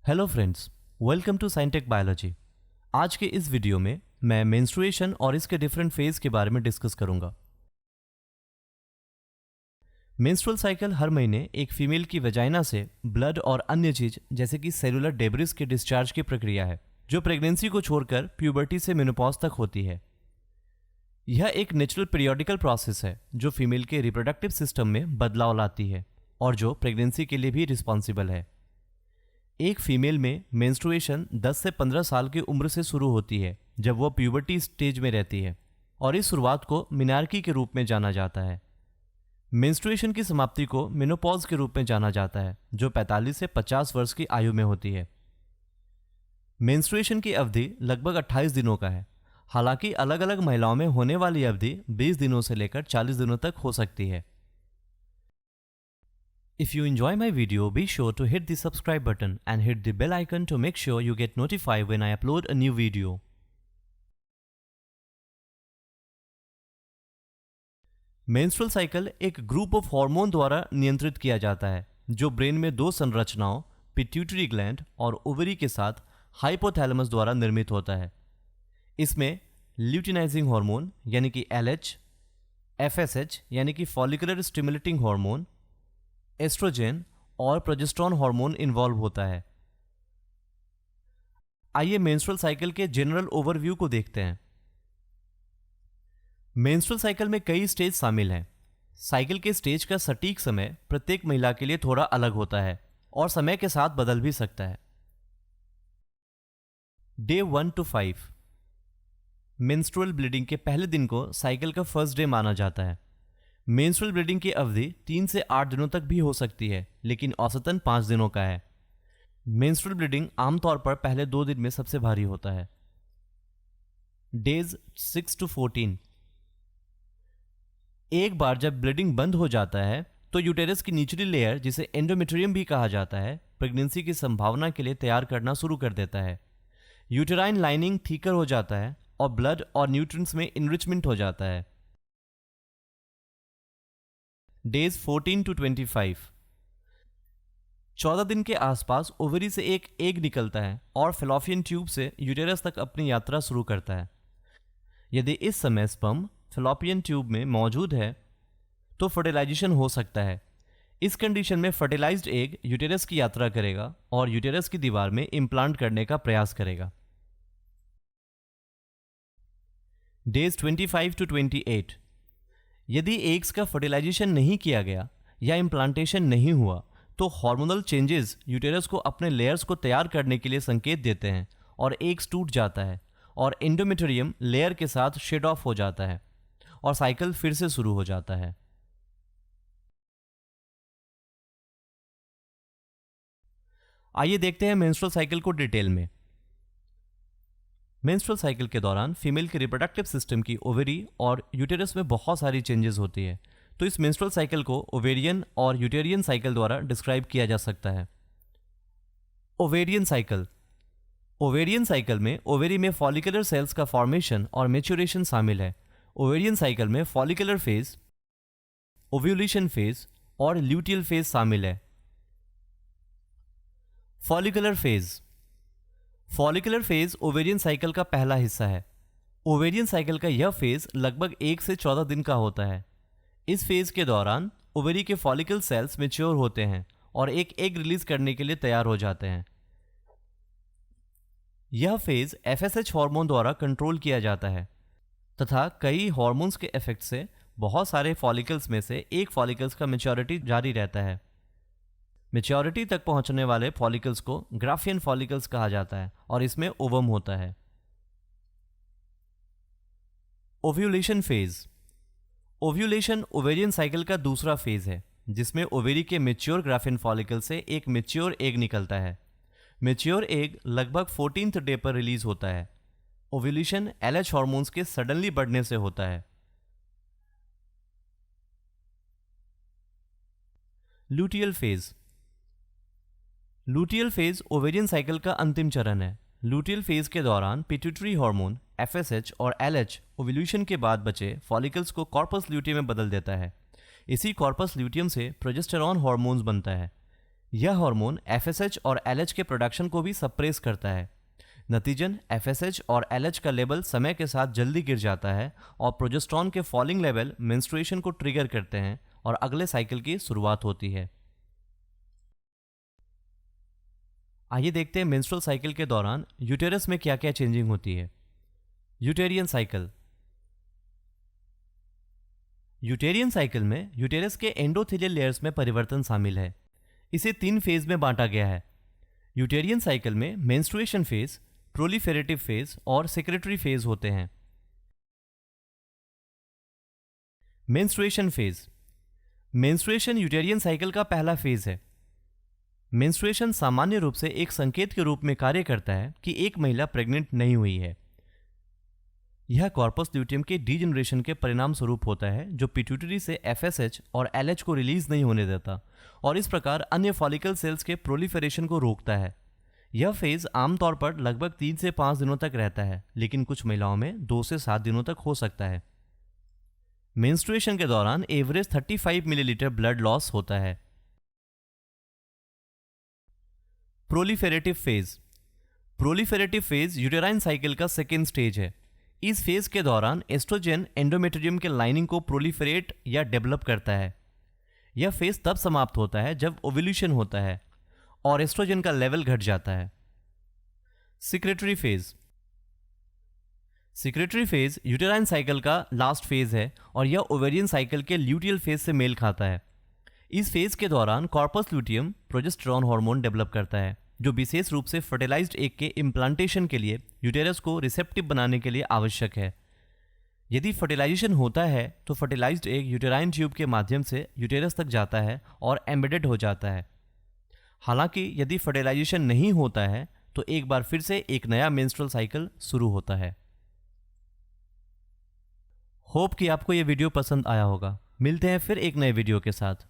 Hello friends, welcome to Scientech biology. आज के इस वीडियो में मैं मेंस्ट्रुएशन और इसके डिफरेंट फेज के बारे में डिस्कस करूंगा। मेंस्ट्रुअल साइकिल हर महीने एक फीमेल की वजाइना से ब्लड और अन्य चीज जैसे कि सेलुलर डेब्रिस के डिस्चार्ज की प्रक्रिया है, जो प्रेगनेंसी को छोड़कर प्यूबर्टी से मेनोपॉज तक होती है। यह एक नेचुरल पीरियोडिकल प्रोसेस है जो फीमेल के रिप्रोडक्टिव सिस्टम में बदलाव लाती है और जो प्रेगनेंसी के लिए भी रिस्पॉन्सिबल है। एक फीमेल में मेंस्ट्रुएशन 10 से 15 साल की उम्र से शुरू होती है, जब वह प्यूबर्टी स्टेज में रहती है, और इस शुरुआत को मिनार्की के रूप में जाना जाता है। मेंस्ट्रुएशन की समाप्ति को मेनोपॉज के रूप में जाना जाता है, जो 45 से 50 वर्ष की आयु में होती है। मेंस्ट्रुएशन की अवधि लगभग 28 दिनों का है। हालांकि अलग अलग महिलाओं में होने वाली अवधि 20 दिनों से लेकर 40 दिनों तक हो सकती है। If you enjoy my video, be sure to hit the subscribe button and hit the bell icon to make sure you get notified when I upload a new video. Menstrual cycle एक group of hormone द्वारा नियंत्रित किया जाता है, जो brain में दो संरचनाओं पिट्यूटरी ग्लैंड और ओवरी के साथ हाइपोथैलेमस द्वारा निर्मित होता है। इसमें ल्यूटिनाइजिंग हार्मोन यानी कि LH, FSH यानी कि फॉलिकुलर स्टिमुलेटिंग हार्मोन, एस्ट्रोजेन और प्रोजेस्टेरोन हार्मोन इन्वॉल्व होता है। आइए मेंस्ट्रुअल साइकिल के जनरल ओवरव्यू को देखते हैं। मेंस्ट्रुअल साइकिल में कई स्टेज शामिल हैं। साइकिल के स्टेज का सटीक समय प्रत्येक महिला के लिए थोड़ा अलग होता है और समय के साथ बदल भी सकता है। डे 1 to 5 मेंस्ट्रुअल ब्लीडिंग के पहले दिन को साइकिल का फर्स्ट डे माना जाता है। मेंस्ट्रुअल ब्लीडिंग की अवधि 3 से 8 दिनों तक भी हो सकती है, लेकिन औसतन 5 दिनों का है। मेंस्ट्रुअल ब्लीडिंग आमतौर पर पहले 2 दिन में सबसे भारी होता है। डेज 6 to 14 एक बार जब ब्लीडिंग बंद हो जाता है तो यूटेरस की निचली लेयर, जिसे एंडोमेट्रियम भी कहा जाता है, प्रेगनेंसी की संभावना के लिए तैयार करना शुरू कर देता है। यूटेराइन लाइनिंग थीकर हो जाता है और ब्लड और न्यूट्रिएंट्स में इनरिचमेंट हो जाता है। डेज 14 to 25 14 दिन के आसपास ओवरी से एक एग निकलता है और फैलोपियन ट्यूब से यूटेरस तक अपनी यात्रा शुरू करता है। यदि इस समय स्पर्म फैलोपियन ट्यूब में मौजूद है तो फर्टिलाइजेशन हो सकता है। इस कंडीशन में फर्टिलाइज्ड एग यूटेरस की यात्रा करेगा और यूटेरस की दीवार में इम्प्लांट करने का प्रयास करेगा। डेज 25 to 28 यदि एग्स का फर्टिलाइजेशन नहीं किया गया या इम्प्लांटेशन नहीं हुआ तो हार्मोनल चेंजेस यूटेरस को अपने लेयर्स को तैयार करने के लिए संकेत देते हैं और एग्स टूट जाता है और एंडोमेट्रियम लेयर के साथ शेड ऑफ हो जाता है और साइकिल फिर से शुरू हो जाता है। आइए देखते हैं मेंस्ट्रुअल साइकिल को डिटेल में। मेंस्ट्रुअल साइकिल के दौरान फीमेल के रिप्रोडक्टिव सिस्टम की ओवेरी और यूटेरस में बहुत सारी चेंजेस होती है, तो इस मेंस्ट्रुअल साइकिल को ओवेरियन और यूटेरियन साइकिल द्वारा डिस्क्राइब किया जा सकता है। Ovarian cycle. ओवेरियन साइकिल में ओवेरी में फॉलिकुलर सेल्स का फॉर्मेशन और मैच्योरेशन शामिल है। ओवेरियन साइकिल में फॉलिकुलर फेज, ओव्यूलेशन फेज और ल्यूटियल फेज शामिल है। Follicular phase. Follicular phase ovarian cycle का पहला हिस्सा है। ओवेरियन साइकिल का यह फेज लगभग 1 से 14 दिन का होता है। इस फेज के दौरान ओवेरी के फॉलिकल सेल्स मैच्योर होते हैं और एक एग रिलीज करने के लिए तैयार हो जाते हैं। यह फेज FSH हार्मोन द्वारा कंट्रोल किया जाता है तथा कई हार्मोन्स के इफेक्ट से बहुत सारे फॉलिकल्स में से एक फॉलिकल्स का मैच्योरिटी जारी रहता है। मैच्योरिटी तक पहुंचने वाले फॉलिकल्स को ग्राफियन फॉलिकल्स कहा जाता है और इसमें ओवम होता है। Ovulation phase. Ovulation ovarian cycle का दूसरा फेज है, जिसमें ओवेरी के मैच्योर ग्राफियन फॉलिकल से एक मैच्योर एग निकलता है। मैच्योर एग लगभग 14th डे पर रिलीज होता है। ओव्यूलेशन LH हार्मोन्स के सडनली बढ़ने से होता है। Luteal phase. Luteal phase ovarian cycle का अंतिम चरण है। लूटियल फेज के दौरान पिट्यूटरी हार्मोन FSH और LH ओव्यूलेशन के बाद बचे फॉलिकल्स को कॉर्पस ल्यूटियम में बदल देता है। इसी कॉर्पस ल्यूटियम से प्रोजेस्टेरोन हार्मोन्स बनता है। यह हार्मोन एफएसएच और एलएच के प्रोडक्शन को भी सप्रेस करता है। नतीजन एफएसएच और एलएच का लेवल समय के साथ जल्दी गिर जाता है और प्रोजेस्टेरॉन के फॉलिंग लेवल मेंस्ट्रुएशन को ट्रिगर करते हैं और अगले साइकिल की शुरुआत होती है। आइए देखते हैं मेंस्ट्रुअल साइकिल के दौरान यूटेरस में क्या क्या चेंजिंग होती है। यूटेरियन साइकिल। यूटेरियन साइकिल में यूटेरस के एंडोथेलियल लेयर्स में परिवर्तन शामिल है। इसे 3 फेज में बांटा गया है। यूटेरियन साइकिल में मेंस्ट्रुएशन फेज, प्रोलिफेरेटिव फेज और सेक्रेटरी फेज होते हैं। Menstruation phase. मेंस्ट्रुएशन यूटेरियन साइकिल का पहला फेज है। मेंस्ट्रुएशन सामान्य रूप से एक संकेत के रूप में कार्य करता है कि एक महिला प्रेग्नेंट नहीं हुई है। यह कॉर्पस ल्यूटियम के डीजनरेशन के परिणाम स्वरूप होता है, जो पिट्यूटरी से एफएसएच और एलएच को रिलीज नहीं होने देता और इस प्रकार अन्य फॉलिकल सेल्स के प्रोलिफेरेशन को रोकता है। यह फेज आमतौर पर लगभग 3 से 5 दिनों तक रहता है, लेकिन कुछ महिलाओं में 2 से 7 दिनों तक हो सकता है। मेंस्ट्रुएशन के दौरान एवरेज 35 मिलीलीटर ब्लड लॉस होता है। Proliferative phase. Proliferative phase uterine cycle का सेकेंड स्टेज है। इस फेज के दौरान एस्ट्रोजन एंडोमेट्रियम के लाइनिंग को प्रोलिफेरेट या डेवलप करता है। यह फेज तब समाप्त होता है जब ओव्यूलेशन होता है और एस्ट्रोजन का लेवल घट जाता है। Secretary phase. Secretary phase uterine cycle का लास्ट फेज है और यह ओवेरियन साइकिल के ल्यूटियल फेज से मेल खाता है। इस फेज के दौरान corpus luteum progesterone hormone develop करता है, जो विशेष रूप से फर्टिलाइज्ड एग के इम्प्लांटेशन के लिए यूटेरस को रिसेप्टिव बनाने के लिए आवश्यक है। यदि फर्टिलाइजेशन होता है तो फर्टिलाइज्ड एग यूटेराइन ट्यूब के माध्यम से यूटेरस तक जाता है और एम्बेडेड हो जाता है। हालांकि यदि फर्टिलाइजेशन नहीं होता है तो एक बार फिर से एक नया मेंस्ट्रुअल साइकिल शुरू होता है। होप कि आपको यह वीडियो पसंद आया होगा। मिलते हैं फिर एक नए वीडियो के साथ।